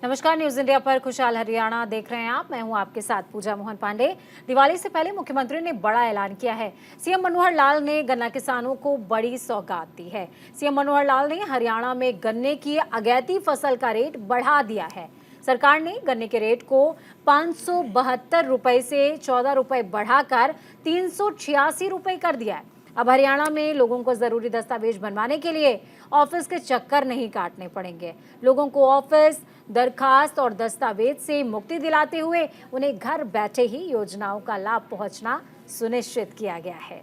नमस्कार, news India पर खुशहाल हरियाणा देख रहे हैं आप। मैं हूं आपके साथ पूजा मोहन पांडे। दिवाली से पहले मुख्यमंत्री ने बड़ा ऐलान किया है। सीएम मनोहर लाल ने गन्ना किसानों को बड़ी सौगात दी है। सीएम मनोहर लाल ने हरियाणा में गन्ने की अगैती फसल का रेट बढ़ा दिया है। सरकार ने गन्ने के रेट को 572 रुपए से 14 रुपए बढ़ाकर 386 रुपए कर दिया है। अब हरियाणा में लोगों को जरूरी दस्तावेज बनवाने के लिए ऑफिस के चक्कर नहीं काटने पड़ेंगे। लोगों को ऑफिस, दरखास्त और दस्तावेज से मुक्ति दिलाते हुए उन्हें घर बैठे ही योजनाओं का लाभ पहुंचना सुनिश्चित किया गया है।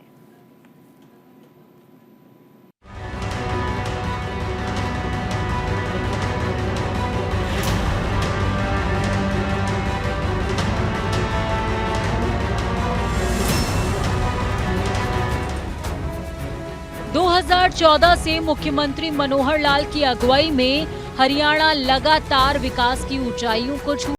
दो 2014 से मुख्यमंत्री मनोहर लाल की अगुवाई में हरियाणा लगातार विकास की ऊंचाइयों को छू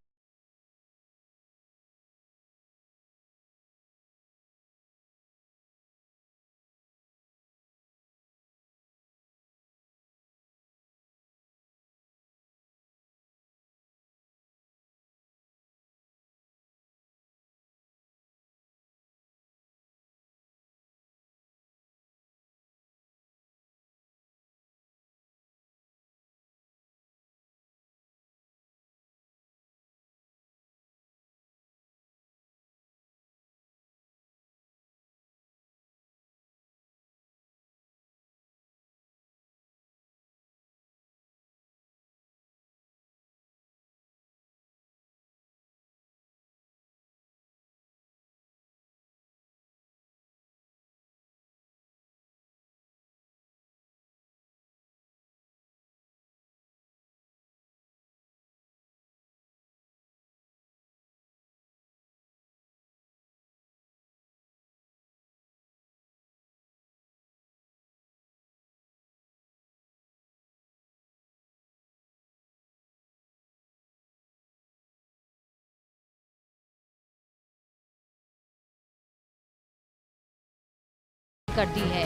कर दी है।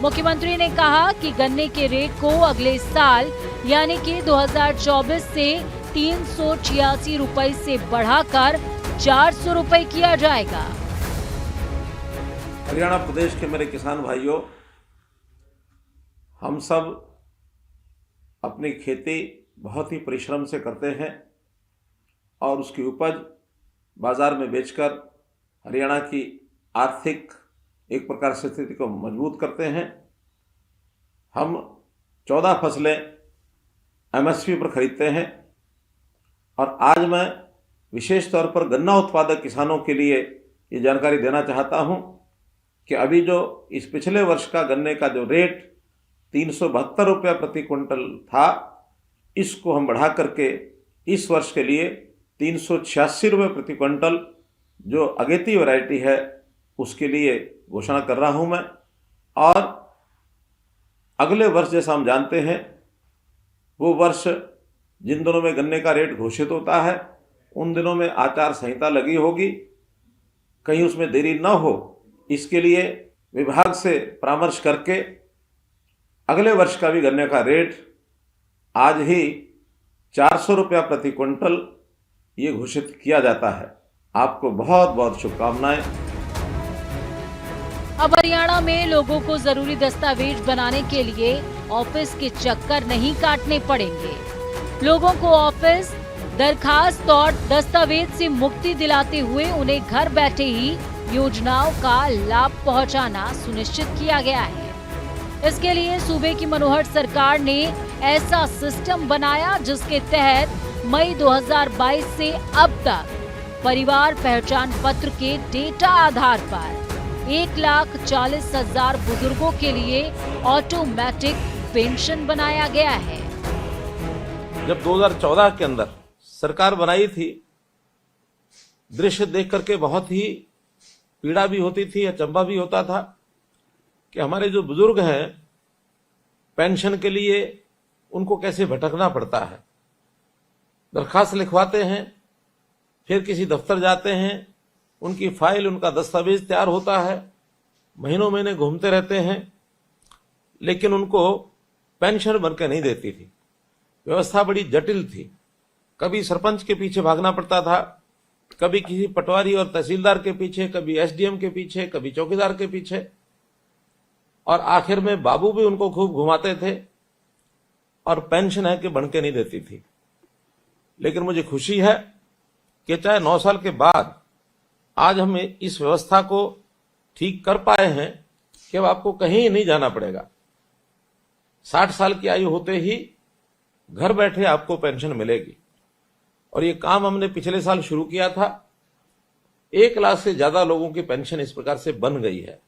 मुख्यमंत्री ने कहा कि गन्ने के रेट को अगले साल यानी कि 2024 से 386 रुपए से बढ़ाकर 400 रुपए किया जाएगा। हरियाणा प्रदेश के मेरे किसान भाइयों, हम सब अपनी खेती बहुत ही परिश्रम से करते हैं और उसकी उपज बाजार में बेचकर हरियाणा की आर्थिक एक प्रकार से स्थिति को मजबूत करते हैं। हम 14 फसलें एमएसपी पर खरीदते हैं और आज मैं विशेष तौर पर गन्ना उत्पादक किसानों के लिए ये जानकारी देना चाहता हूं कि अभी जो इस पिछले वर्ष का गन्ने का जो रेट 372 रुपये प्रति क्विंटल था, इसको हम बढ़ा करके इस वर्ष के लिए 386 रुपये प्रति क्विंटल जो अगेती वैरायटी है उसके लिए घोषणा कर रहा हूं मैं। और अगले वर्ष जैसा हम जानते हैं वो वर्ष जिन दिनों में गन्ने का रेट घोषित होता है उन दिनों में आचार संहिता लगी होगी, कहीं उसमें देरी न हो, इसके लिए विभाग से परामर्श करके अगले वर्ष का भी गन्ने का रेट आज ही 400 रुपया प्रति क्विंटल ये घोषित किया जाता है। आपको बहुत बहुत शुभकामनाएं। अब हरियाणा में लोगों को जरूरी दस्तावेज बनाने के लिए ऑफिस के चक्कर नहीं काटने पड़ेंगे। लोगों को ऑफिस, दरखास्त और दस्तावेज से मुक्ति दिलाते हुए उन्हें घर बैठे ही योजनाओं का लाभ पहुंचाना सुनिश्चित किया गया है। इसके लिए सूबे की मनोहर सरकार ने ऐसा सिस्टम बनाया जिसके तहत मई 2022 से अब तक परिवार पहचान पत्र के डेटा आधार पर 1,40,000 बुजुर्गों के लिए ऑटोमेटिक पेंशन बनाया गया है। जब 2014 के अंदर सरकार बनाई थी, दृश्य देख करके बहुत ही पीड़ा भी होती थी, अचंभा भी होता था कि हमारे जो बुजुर्ग हैं पेंशन के लिए उनको कैसे भटकना पड़ता है। दरखास्त लिखवाते हैं, फिर किसी दफ्तर जाते हैं, उनकी फाइल, उनका दस्तावेज तैयार होता है, महीनों महीने घूमते रहते हैं, लेकिन उनको पेंशन बनकर नहीं देती थी। व्यवस्था बड़ी जटिल थी, कभी सरपंच के पीछे भागना पड़ता था, कभी किसी पटवारी और तहसीलदार के पीछे, कभी एसडीएम के पीछे, कभी चौकीदार के पीछे, और आखिर में बाबू भी उनको खूब घुमाते थे और पेंशन है कि बन के नहीं देती थी। लेकिन मुझे खुशी है कि चाहे 9 साल के बाद आज हम इस व्यवस्था को ठीक कर पाए हैं कि अब आपको कहीं नहीं जाना पड़ेगा। 60 साल की आयु होते ही घर बैठे आपको पेंशन मिलेगी। और ये काम हमने पिछले साल शुरू किया था। 1 लाख से ज्यादा लोगों की पेंशन इस प्रकार से बन गई है।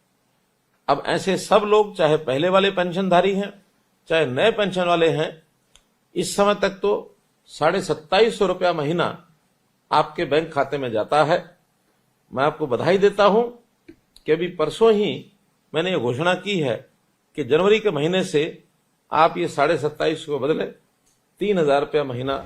अब ऐसे सब लोग, चाहे पहले वाले पेंशनधारी हैं चाहे नए पेंशन वाले हैं, इस समय तक तो 2750 रुपया महीना आपके बैंक खाते में जाता है। मैं आपको बधाई देता हूं कि अभी परसों ही मैंने ये घोषणा की है कि जनवरी के महीने से आप ये 2750 को बदले 3000 रुपया महीना।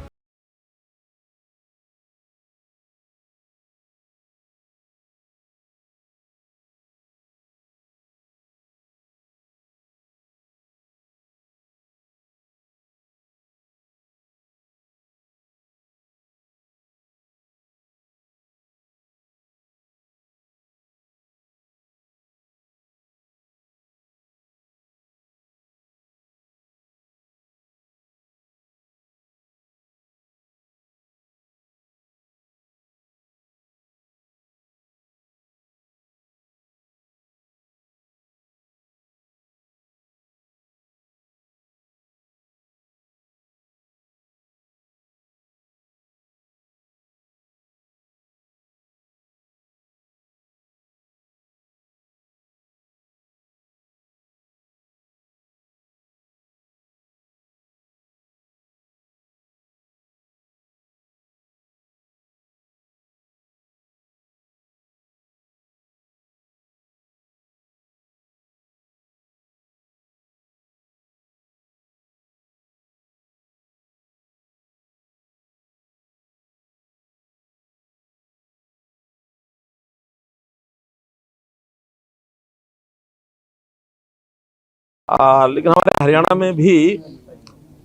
लेकिन हमारे हरियाणा में भी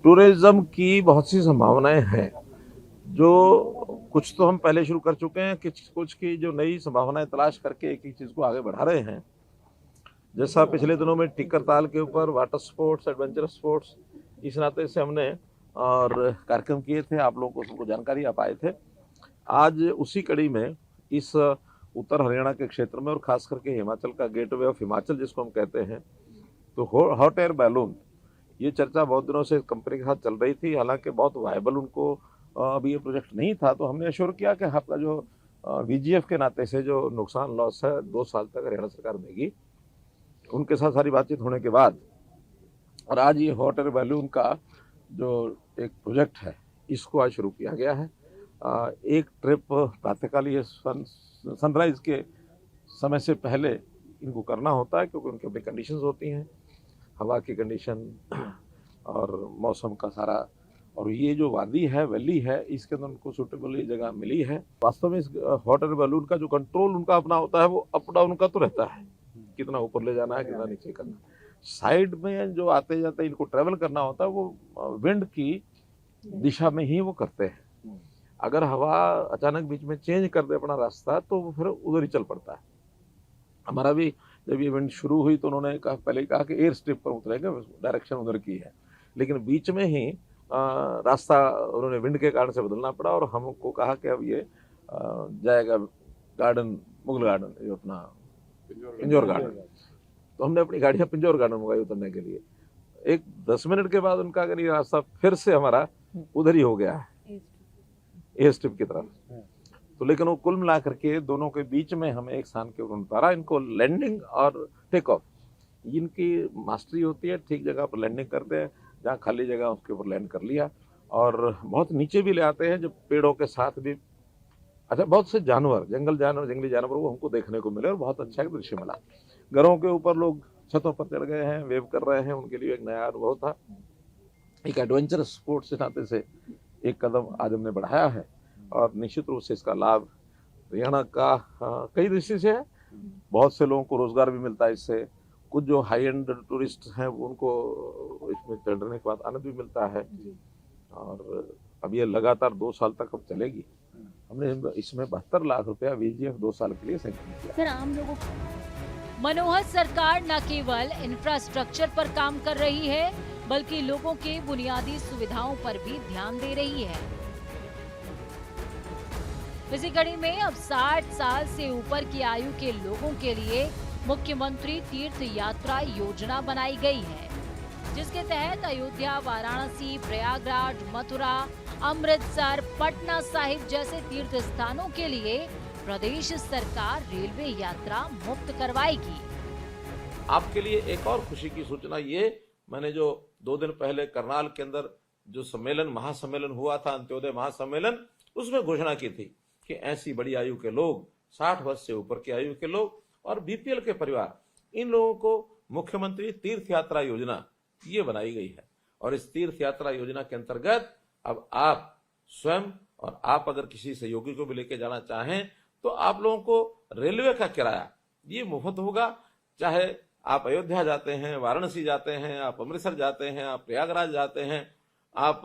टूरिज्म की बहुत सी संभावनाएं हैं। जो कुछ तो हम पहले शुरू कर चुके हैं, कुछ की जो नई संभावनाएं तलाश करके एक एक चीज को आगे बढ़ा रहे हैं। जैसा पिछले दिनों में टिक्कर ताल के ऊपर वाटर स्पोर्ट्स, एडवेंचर स्पोर्ट्स, इस नाते से हमने और कार्यक्रम किए थे, आप लोगों को सबको जानकारी आप आए थे। आज उसी कड़ी में इस उत्तर हरियाणा के क्षेत्र में और खास करके हिमाचल का गेटवे ऑफ हिमाचल जिसको हम कहते हैं, तो हॉट एयर बैलून, ये चर्चा बहुत दिनों से कंपनी के साथ चल रही थी। हालांकि बहुत वायबल उनको अभी ये प्रोजेक्ट नहीं था, तो हमने एश्योर किया कि आपका जो वीजीएफ के नाते से जो नुकसान लॉस है 2 साल तक हरियाणा सरकार देगी। उनके साथ सारी बातचीत होने के बाद और आज ये हॉट एयर बैलून का जो एक प्रोजेक्ट है, इसको आज शुरू किया गया है। एक ट्रिप प्रातःकाल ये सनराइज के समय से पहले इनको करना होता है, क्योंकि उनकी अपनी कंडीशंस होती हैं, हवा की कंडीशन और मौसम का सारा। और ये जो वादी है, वैली है, इसके अंदर उनको सूटेबल ये जगह मिली है। वास्तव में इस हॉट एयर बैलून का जो कंट्रोल उनका अपना होता है, वो अप डाउन का तो रहता है, कितना ऊपर ले जाना है, कितना नीचे करना। साइड में जो आते जाते इनको ट्रेवल करना होता है, वो विंड की दिशा में ही वो करते हैं। अगर हवा अचानक बीच में चेंज कर दे अपना रास्ता, तो वो फिर उधर ही चल पड़ता है। हमारा भी जब ये इवेंट शुरू हुई तो उन्होंने पहले कहा कि एयर स्ट्रिप पर उतरेंगे, डायरेक्शन उधर की है, लेकिन बीच में ही रास्ता उन्होंने विंड के कारण से बदलना पड़ा और हमको कहा कि अब ये जाएगा गार्डन, मुगल गार्डन, ये अपना पिंजौर गार्डन। तो हमने अपनी गाड़ियाँ पिंजौर गार्डन मंगाई उतरने के लिए। एक 10 मिनट के बाद उनका अगर ये रास्ता फिर से हमारा उधर ही हो गया है, एयर स्ट्रिप की तरफ। तो लेकिन वो कुल मिला करके दोनों के बीच में हमें एक स्थान के ऊपर उतारा। इनको लैंडिंग और टेक ऑफ, इनकी मास्टरी होती है। ठीक जगह पर लैंडिंग करते हैं, जहाँ खाली जगह उसके ऊपर लैंड कर लिया, और बहुत नीचे भी ले आते हैं, जब पेड़ों के साथ भी। अच्छा, बहुत से जानवर, जंगली जानवर वो हमको देखने को मिले और बहुत अच्छा एक दृश्य मिला। घरों के ऊपर लोग छतों पर चढ़ गए हैं, वेव कर रहे हैं, उनके लिए एक नया अनुभव था। एक एडवेंचर स्पोर्ट्स के नाते से एक कदम आज हमने बढ़ाया है, और निश्चित रूप से इसका लाभ हरियाणा का कई दृष्टि से है। बहुत से लोगों को रोजगार भी मिलता है इससे। कुछ जो हाई एंड टूरिस्ट हैं उनको इसमें चढ़ने के बाद आनंद भी मिलता है, और अब ये लगातार 2 साल तक अब चलेगी। हमने इसमें 72 लाख रुपया VGF 2 साल के लिए सैंक्शन किया। सर, आम लोगों मनोहर सरकार न केवल इंफ्रास्ट्रक्चर पर काम कर रही है, बल्कि लोगों के बुनियादी सुविधाओं पर भी ध्यान दे रही है। इसी कड़ी में अब 60 साल से ऊपर की आयु के लोगों के लिए मुख्यमंत्री तीर्थ यात्रा योजना बनाई गई है, जिसके तहत अयोध्या, वाराणसी, प्रयागराज, मथुरा, अमृतसर, पटना साहिब जैसे तीर्थ स्थानों के लिए प्रदेश सरकार रेलवे यात्रा मुफ्त करवाएगी। आपके लिए एक और खुशी की सूचना, ये मैंने जो 2 दिन पहले करनाल के अंदर जो महासम्मेलन हुआ था, अंत्योदय महासम्मेलन, उसमें घोषणा की थी कि ऐसी बड़ी आयु के लोग, 60 वर्ष से ऊपर की आयु के लोग और BPL के परिवार, इन लोगों को मुख्यमंत्री तीर्थ यात्रा योजना ये बनाई गई है। और इस तीर्थ यात्रा योजना के अंतर्गत अब आप स्वयं और आप अगर किसी सहयोगी को भी लेके जाना चाहें तो आप लोगों को रेलवे का किराया ये मुफ्त होगा। चाहे आप अयोध्या जाते हैं, वाराणसी जाते हैं, आप अमृतसर जाते हैं, आप प्रयागराज जाते हैं, आप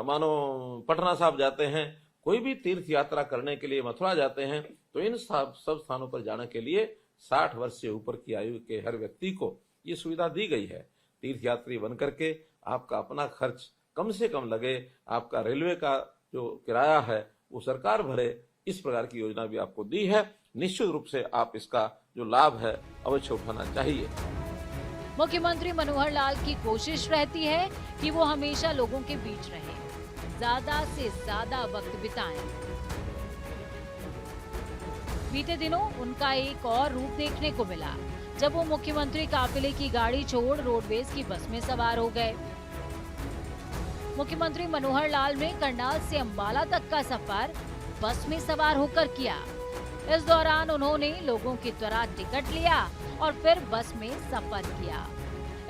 मानो पटना साहिब जाते हैं, कोई भी तीर्थ यात्रा करने के लिए मथुरा जाते हैं, तो इन सब स्थानों पर जाने के लिए 60 वर्ष से ऊपर की आयु के हर व्यक्ति को ये सुविधा दी गई है। तीर्थ यात्री बन करके आपका अपना खर्च कम से कम लगे, आपका रेलवे का जो किराया है वो सरकार भरे, इस प्रकार की योजना भी आपको दी है। निश्चित रूप से आप इसका जो लाभ है अवश्य उठाना चाहिए। मुख्यमंत्री मनोहर लाल की कोशिश रहती है कि वो हमेशा लोगों के बीच रहें, ज्यादा से ज्यादा वक्त बिताएं। बीते दिनों उनका एक और रूप देखने को मिला, जब वो मुख्यमंत्री काफिले की गाड़ी छोड़ रोडवेज की बस में सवार हो गए। मुख्यमंत्री मनोहर लाल ने करनाल से अंबाला तक का सफर बस में सवार होकर किया। इस दौरान उन्होंने लोगों की तरह टिकट लिया और फिर बस में सफर किया।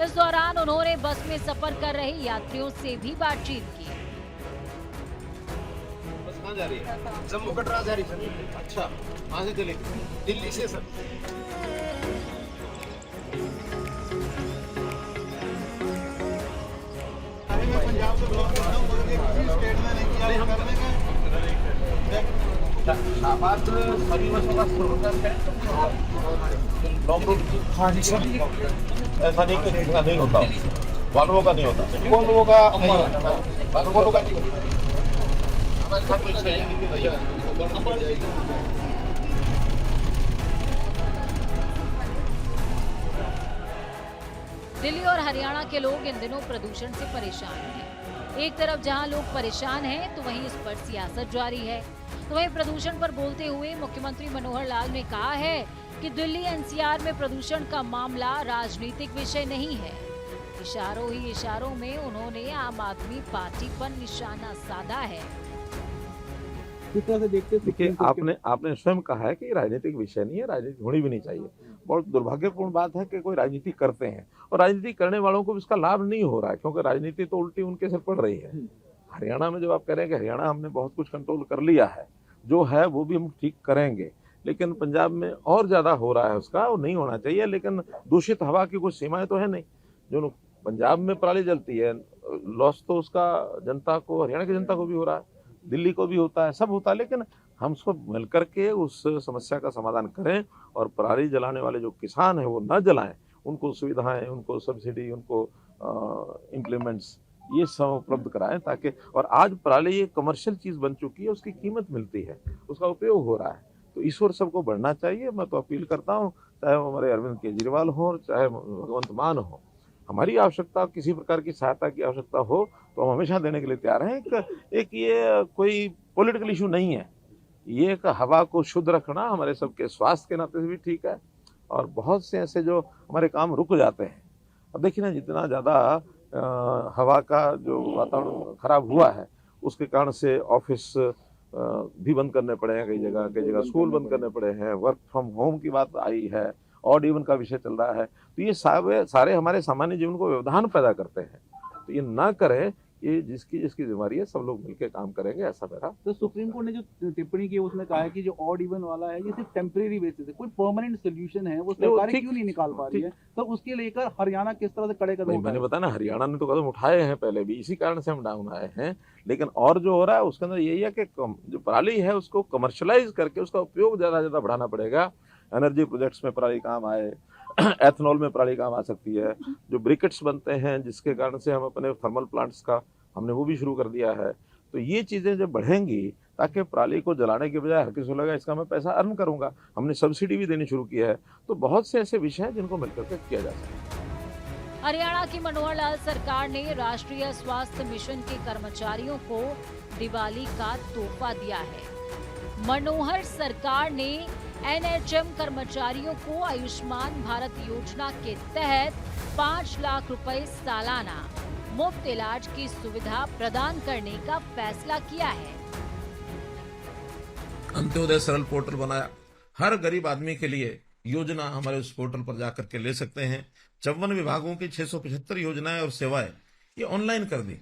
इस दौरान उन्होंने बस में सफर कर रहे यात्रियों से भी बातचीत की। बस कहाँ जा रही है? जम्मू कटरा जा रही है। अच्छा, कहाँ से चलेगी? दिल्ली से सर। पंजाब से ब्लॉक करता हूँ, स्टेट में नहीं किया, हम करने का बात सभी बसों का ब्लॉक रोड। हाँ जी सर, ऐसा नहीं कि नहीं होता, वालों का नहीं होता, वालों का वालों का दिल्ली और हरियाणा के लोग इन दिनों प्रदूषण से परेशान हैं। एक तरफ जहां लोग परेशान हैं, तो वहीं इस पर सियासत जारी है। तो वहीं प्रदूषण पर बोलते हुए मुख्यमंत्री मनोहर लाल ने कहा है कि दिल्ली NCR में प्रदूषण का मामला राजनीतिक विषय नहीं है। इशारों ही इशारों में उन्होंने आम आदमी पार्टी पर निशाना साधा है। देखिए, आपने स्वयं कहा है कि राजनीतिक विषय नहीं है, राजनीति होनी भी नहीं चाहिए। बहुत दुर्भाग्यपूर्ण बात है कि कोई राजनीति करते हैं और राजनीति करने वालों को इसका लाभ नहीं हो रहा है, क्योंकि राजनीति तो उल्टी उनके सिर पड़ रही है। हरियाणा में जब आप कह रहे हैं कि हरियाणा हमने बहुत कुछ कंट्रोल कर लिया है, जो है वो भी हम ठीक करेंगे, लेकिन पंजाब में और ज्यादा हो रहा है, उसका वो नहीं होना चाहिए। लेकिन दूषित हवा की कुछ सीमाएं तो है नहीं। जो पंजाब में पराली जलती है, लॉस तो उसका जनता को, हरियाणा की जनता को भी हो रहा है, दिल्ली को भी होता है, सब होता है। लेकिन हम सब मिलकर के उस समस्या का समाधान करें और पराली जलाने वाले जो किसान हैं वो न जलाएं, उनको सुविधाएं, उनको सब्सिडी, उनको इम्प्लीमेंट्स ये सब उपलब्ध कराएं, ताकि, और आज पराली ये कमर्शियल चीज बन चुकी है, उसकी कीमत मिलती है, उसका उपयोग हो रहा है, तो इस ओर सबको बढ़ना चाहिए। मैं तो अपील करता हूँ, चाहे वो हमारे अरविंद केजरीवाल हो, चाहे भगवंत मान हो, हमारी आवश्यकता, किसी प्रकार की सहायता की आवश्यकता हो तो हम हमेशा देने के लिए तैयार हैं। एक ये कोई पॉलिटिकल इशू नहीं है, ये एक हवा को शुद्ध रखना हमारे सबके स्वास्थ्य के नाते से भी ठीक है। और बहुत से ऐसे जो हमारे काम रुक जाते हैं, अब देखिए ना, जितना ज़्यादा हवा का जो वातावरण खराब हुआ है, उसके कारण से ऑफिस भी बंद करने पड़े हैं, कई जगह स्कूल बंद करने पड़े हैं, वर्क फ्रॉम होम की बात आई है, ऑड इवन का विषय चल रहा है। तो ये सारे हमारे सामान्य जीवन को व्यवधान पैदा करते हैं। तो ये ना करें ये जिसकी जिसकी जिम्मेदारी है, सब लोग मिलकर काम करेंगे, ऐसा मेरा। तो सुप्रीम कोर्ट ने जो टिप्पणी की उसमें कहा है कि जो ऑड इवन वाला है ये सिर्फ टेम्परेरी बेसिस है, कोई परमानेंट सोल्यूशन है वो सरकार क्यों नहीं निकाल पा रही है, तो उसके लेकर हरियाणा किस तरह से कड़े कदम नहीं, मैंने बताया ना, हरियाणा ने तो कदम उठाए हैं पहले भी, इसी कारण से हम डाउन आए हैं। लेकिन और जो हो रहा है उसके अंदर यही है कि जो पराली है उसको कमर्शलाइज करके उसका उपयोग ज़्यादा से ज़्यादा बढ़ाना पड़ेगा। एनर्जी प्रोजेक्ट्स में पराली काम आए, एथनॉल में पराली काम आ सकती है, जो ब्रिकेट्स बनते हैं जिसके कारण से हम अपने थर्मल प्लांट्स का हमने वो भी शुरू कर दिया है। तो ये चीज़ें जब बढ़ेंगी ताकि पराली को जलाने के बजाय हर किसी को लगा इसका मैं पैसा अर्न करूंगा, हमने सब्सिडी भी देनी शुरू की है। तो बहुत से ऐसे विषय हैं जिनको मिलकर के किया जा सकता है। हरियाणा की मनोहर लाल सरकार ने राष्ट्रीय स्वास्थ्य मिशन के कर्मचारियों को दिवाली का तोहफा दिया है। मनोहर सरकार ने एनएचएम कर्मचारियों को आयुष्मान भारत योजना के तहत 5 लाख रुपए सालाना मुफ्त इलाज की सुविधा प्रदान करने का फैसला किया है। अंत्योदय सरल पोर्टल बनाया, हर गरीब आदमी के लिए योजना हमारे उस पोर्टल पर जाकर के ले सकते हैं। 54 विभागों की 675 योजनाएं और सेवाएं ये ऑनलाइन कर दी।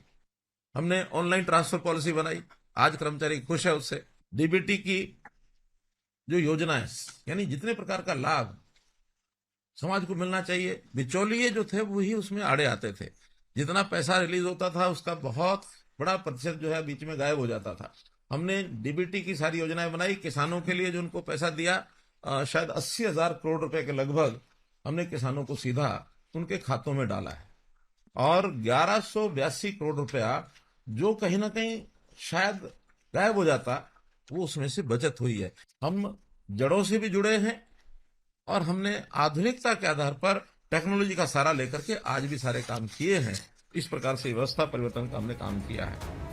हमने ऑनलाइन ट्रांसफर पॉलिसी बनाई, आज कर्मचारी खुश है उससे। डीबीटी की जो योजना है, यानी जितने प्रकार का लाभ समाज को मिलना चाहिए, बिचौलिए जो थे वही उसमें आड़े आते थे। जितना पैसा रिलीज होता था उसका बहुत बड़ा प्रतिशत जो है बीच में गायब हो जाता था। हमने डीबीटी की सारी योजनाएं बनाई, किसानों के लिए जो उनको पैसा दिया शायद 80,000 करोड़ रुपए के लगभग हमने किसानों को सीधा उनके खातों में डाला है। और 1182 करोड़ रुपया जो कहीं ना कहीं शायद गायब हो जाता, वो उसमें से बचत हुई है। हम जड़ों से भी जुड़े हैं और हमने आधुनिकता के आधार पर टेक्नोलॉजी का सहारा लेकर के आज भी सारे काम किए हैं। इस प्रकार से व्यवस्था परिवर्तन का हमने काम किया है।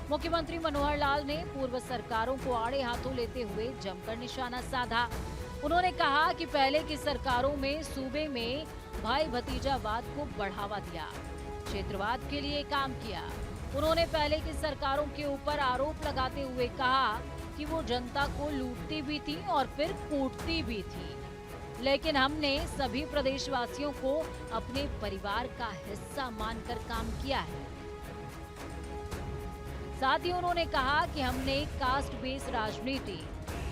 मुख्यमंत्री मनोहर लाल ने पूर्व सरकारों को आड़े हाथों लेते हुए जमकर निशाना साधा। उन्होंने कहा कि पहले की सरकारों में सूबे में भाई भतीजावाद को बढ़ावा दिया, क्षेत्रवाद के लिए काम किया। उन्होंने पहले की सरकारों के ऊपर आरोप लगाते हुए कहा कि वो जनता को लूटती भी थी और फिर कूटती भी थी, लेकिन हमने सभी प्रदेशवासियों को अपने परिवार का हिस्सा मानकर काम किया है। साथ ही उन्होंने कहा कि हमने कास्ट बेस्ड राजनीति,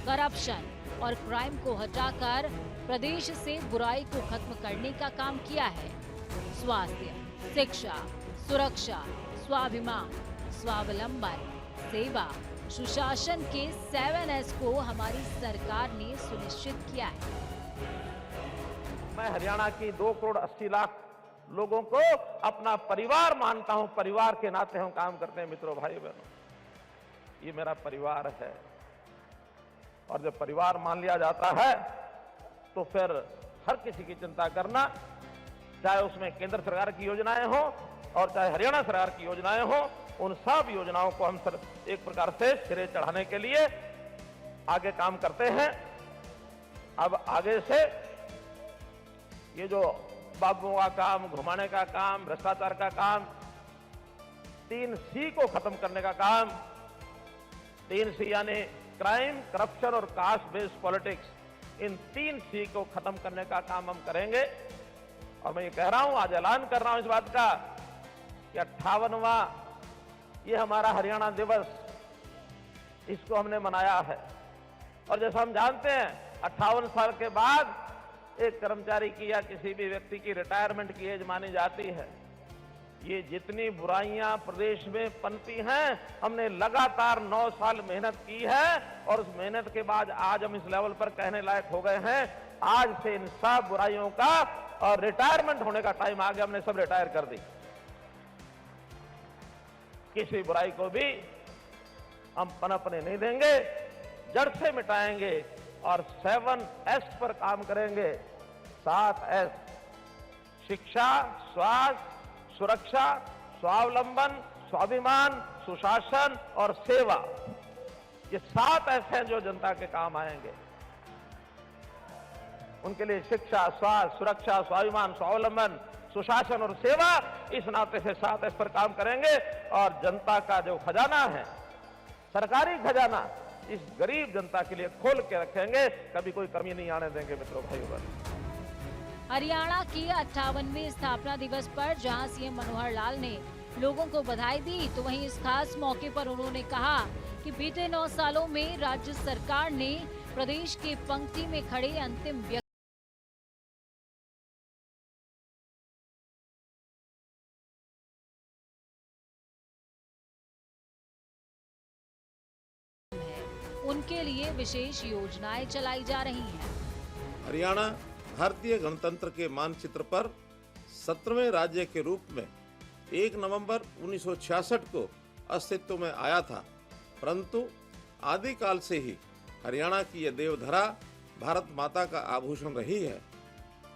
करप्शन और क्राइम को हटाकर प्रदेश से बुराई को खत्म करने का काम किया है। स्वास्थ्य, शिक्षा, सुरक्षा, स्वाभिमान, स्वावलंबन, सेवा, सुशासन के 7S को हमारी सरकार ने सुनिश्चित किया है। मैं हरियाणा की 2 करोड़ 80 लाख लोगों को अपना परिवार मानता हूं। परिवार के नाते हम काम करते हैं। मित्रों, भाई बहनों, ये मेरा परिवार है। और जब परिवार मान लिया जाता है तो फिर हर किसी की चिंता करना, चाहे उसमें केंद्र सरकार की योजनाएं हो और चाहे हरियाणा सरकार की योजनाएं हो, उन सब योजनाओं को हम एक प्रकार से सिरे चढ़ाने के लिए आगे काम करते हैं। अब आगे से ये जो बाबुओं का काम, घुमाने का काम, भ्रष्टाचार का काम, 3C को खत्म करने का काम, 3C यानी क्राइम, करप्शन और कास्ट बेस्ड पॉलिटिक्स, इन 3C को खत्म करने का काम हम करेंगे। और मैं ये कह रहा हूं, आज ऐलान कर रहा हूं इस बात का कि 58वां ये हमारा हरियाणा दिवस, इसको हमने मनाया है। और जैसा हम जानते हैं 58 साल के बाद एक कर्मचारी की या किसी भी व्यक्ति की रिटायरमेंट की एज मानी जाती है। ये जितनी बुराइयां प्रदेश में पनपी हैं, हमने लगातार 9 साल मेहनत की है और उस मेहनत के बाद आज हम इस लेवल पर कहने लायक हो गए हैं। आज से इन सब बुराइयों का और रिटायरमेंट होने का टाइम आ गया, हमने सब रिटायर कर दी। किसी बुराई को भी हम पनपने नहीं देंगे, जड़ से मिटाएंगे और 7S पर काम करेंगे। 7S, शिक्षा, स्वास्थ्य, सुरक्षा, स्वावलंबन, स्वाभिमान, सुशासन और सेवा, ये 7S हैं जो जनता के काम आएंगे। उनके लिए शिक्षा, स्वास्थ्य, सुरक्षा, स्वाभिमान, स्वावलंबन, सुशासन और सेवा, इस नाते से 7S पर काम करेंगे। और जनता का जो खजाना है, सरकारी खजाना, इस गरीब जनता के लिए खोल के रखेंगे, कभी कोई कमी नहीं आने देंगे। मित्रों, भाइयों बहनों, हरियाणा की 58वें स्थापना दिवस पर जहां सीएम मनोहर लाल ने लोगों को बधाई दी, तो वहीं इस खास मौके पर उन्होंने कहा कि बीते 9 सालों में राज्य सरकार ने प्रदेश के पंक्ति में खड़े अंतिम व्यक्ति उनके लिए विशेष योजनाएं चलाई जा रही हैं। हरियाणा भारतीय गणतंत्र के मानचित्र पर 17वें राज्य के रूप में 1 नवंबर 1966 को अस्तित्व में आया था, परंतु आदिकाल से ही हरियाणा की यह देवधरा भारत माता का आभूषण रही है।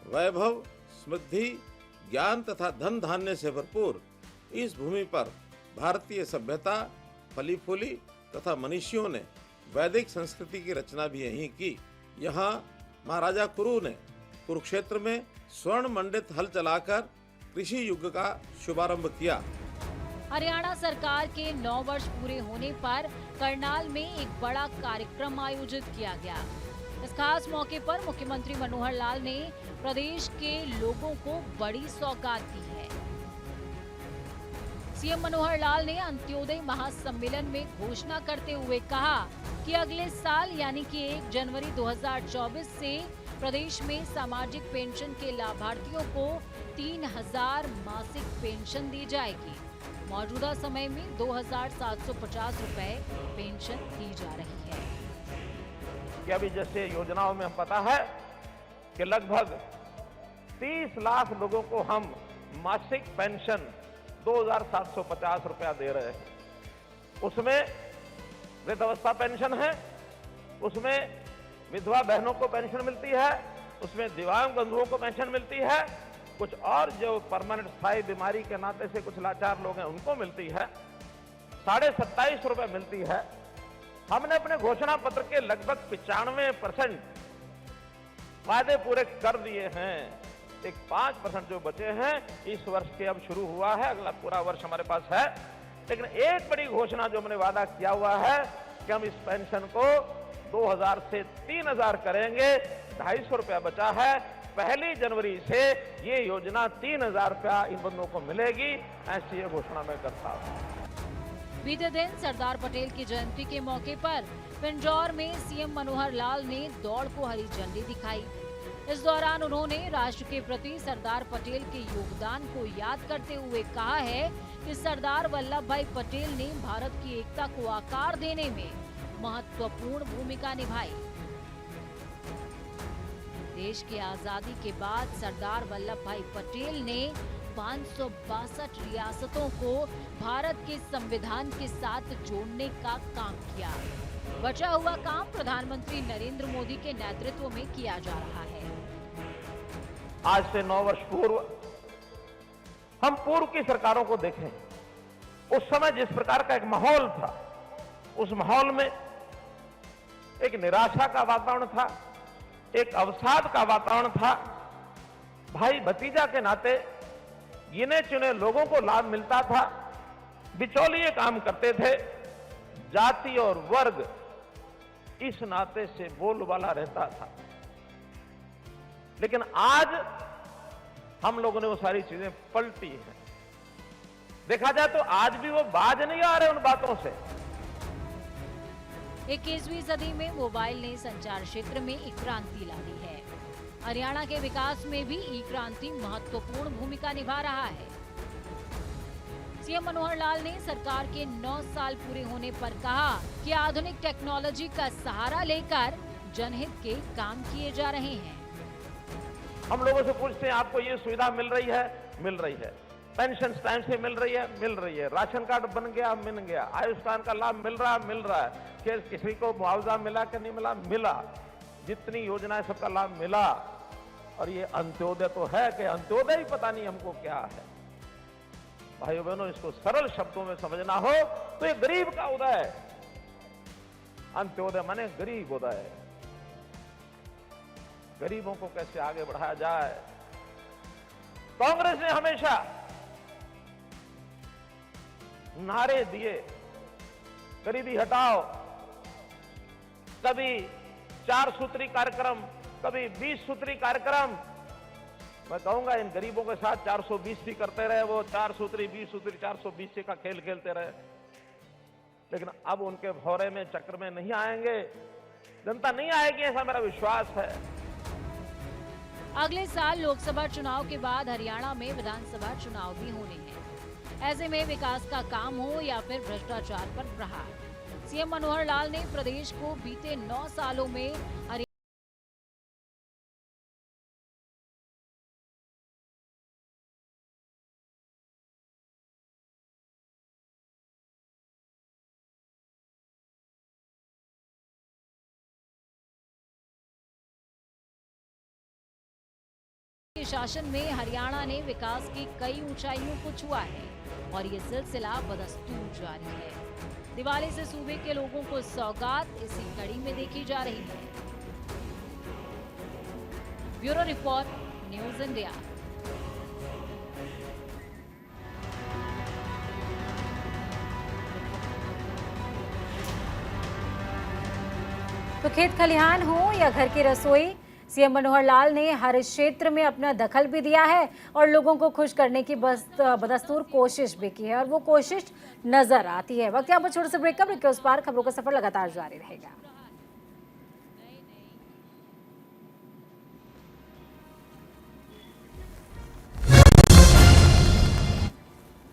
वैभव, समृद्धि, ज्ञान तथा धन धान्य से भरपूर इस भूमि पर भारतीय सभ्यता फली फूली तथा मनीषियों ने वैदिक संस्कृति की रचना भी यहीं की। यहाँ महाराजा कुरु ने कुरुक्षेत्र में स्वर्ण मंडित हल चलाकर कृषि युग का शुभारंभ किया। हरियाणा सरकार के 9 वर्ष पूरे होने पर करनाल में एक बड़ा कार्यक्रम आयोजित किया गया। इस खास मौके पर मुख्यमंत्री मनोहर लाल ने प्रदेश के लोगों को बड़ी सौगात दी है। सीएम मनोहर लाल ने अंत्योदय महासम्मेलन में घोषणा करते हुए कहा कि अगले साल यानी कि 1 जनवरी 2024 से प्रदेश में सामाजिक पेंशन के लाभार्थियों को 3000 मासिक पेंशन दी जाएगी। मौजूदा समय में 2750 रुपए पेंशन दी जा रही है। कि अभी जैसे योजनाओं में पता है कि लगभग 30 लाख लोगों को हम मासिक पेंशन 2750 रुपया दे रहे हैं। उसमें वृद्धावस्था पेंशन है, उसमें विधवा बहनों को पेंशन मिलती है, उसमें दिव्यांग बंधुओं को पेंशन मिलती है, कुछ और जो परमानेंट स्थायी बीमारी के नाते से कुछ लाचार लोग हैं उनको मिलती है, 27.5 रुपए मिलती है। हमने अपने घोषणा पत्र के लगभग 95% वादे पूरे कर दिए हैं। एक 5% जो बचे हैं इस वर्ष के अब शुरू हुआ है, अगला पूरा वर्ष हमारे पास है। लेकिन एक बड़ी घोषणा जो हमने वादा किया हुआ है कि हम इस पेंशन को 2000 से 3000 करेंगे। 250 रुपया बचा है। 1 जनवरी से ये योजना 3000 रुपया इन बंदों को मिलेगी, ऐसी ये घोषणा मैं करता हूँ। बीते दिन सरदार पटेल की जयंती के मौके पर पिंजौर में सीएम मनोहर लाल ने दौड़ को हरी झंडी दिखाई। इस दौरान उन्होंने राष्ट्र के प्रति सरदार पटेल के योगदान को याद करते हुए कहा है कि सरदार वल्लभ भाई पटेल ने भारत की एकता को आकार देने में महत्वपूर्ण भूमिका निभाई। देश की आजादी के बाद सरदार वल्लभ भाई पटेल ने 562 रियासतों को भारत के संविधान के साथ जोड़ने का काम किया। बचा हुआ काम प्रधानमंत्री नरेंद्र मोदी के नेतृत्व में किया जा रहा है। आज से 9 वर्ष पूर्व हम पूर्व की सरकारों को देखें, उस समय जिस प्रकार का एक माहौल था, उस माहौल में एक निराशा का वातावरण था, एक अवसाद का वातावरण था। भाई भतीजा के नाते गिने चुने लोगों को लाभ मिलता था, बिचौलिए काम करते थे, जाति और वर्ग इस नाते से बोलबाला रहता था। लेकिन आज हम लोगों ने वो सारी चीजें पलटी हैं। देखा जाए तो आज भी वो बाज नहीं आ रहे उन बातों से। 21वीं सदी में मोबाइल ने संचार क्षेत्र में एक क्रांति ला दी है। हरियाणा के विकास में भी ई क्रांति महत्वपूर्ण भूमिका निभा रहा है। सीएम मनोहर लाल ने सरकार के 9 साल पूरे होने पर कहा कि आधुनिक टेक्नोलॉजी का सहारा लेकर जनहित के काम किए जा रहे हैं। हम लोगों से पूछते हैं आपको ये सुविधा मिल रही है? मिल रही है। पेंशन टाइम से मिल रही है? मिल रही है। राशन कार्ड बन गया? मिल गया। आयुष्मान का लाभ मिल रहा है? मिल रहा है। किसी को मुआवजा मिला कि नहीं मिला? मिला। जितनी योजनाएं सबका लाभ मिला। और ये अंत्योदय तो है कि अंत्योदय ही पता नहीं हमको क्या है। भाइयों बहनों, इसको सरल शब्दों में समझना हो तो ये गरीब का उदय है। अंत्योदय माने गरीब उदय। गरीबों को कैसे आगे बढ़ाया जाए। कांग्रेस ने हमेशा नारे दिए, गरीबी हटाओ, कभी 4 सूत्री कार्यक्रम, कभी 20 सूत्री कार्यक्रम, मैं कहूंगा इन गरीबों के साथ 420 भी करते रहे, वो 4 सूत्री 20 सूत्री 420 का खेल खेलते रहे, लेकिन अब उनके भौरे में चक्र में नहीं आएंगे, जनता नहीं आएगी, ऐसा मेरा विश्वास है। अगले साल लोकसभा चुनाव के बाद हरियाणा में विधानसभा चुनाव भी होने हैं। ऐसे में विकास का काम हो या फिर भ्रष्टाचार पर प्रहार, सीएम मनोहर लाल ने प्रदेश को बीते 9 सालों में के शासन में हरियाणा ने विकास की कई ऊंचाइयों को छुआ है और ये सिलसिला बदस्तूर जारी है। दिवाली से सूबे के लोगों को सौगात इसी कड़ी में देखी जा रही है। Bureau report, news India. तो खेत खलिहान हो या घर की रसोई, सीएम मनोहर लाल ने हर क्षेत्र में अपना दखल भी दिया है और लोगों को खुश करने की बदस्तूर कोशिश भी की है और वो कोशिश नजर आती है। वक्त यहाँ पर छोटे से ब्रेक के उस पार खबरों का सफर लगातार जारी रहेगा।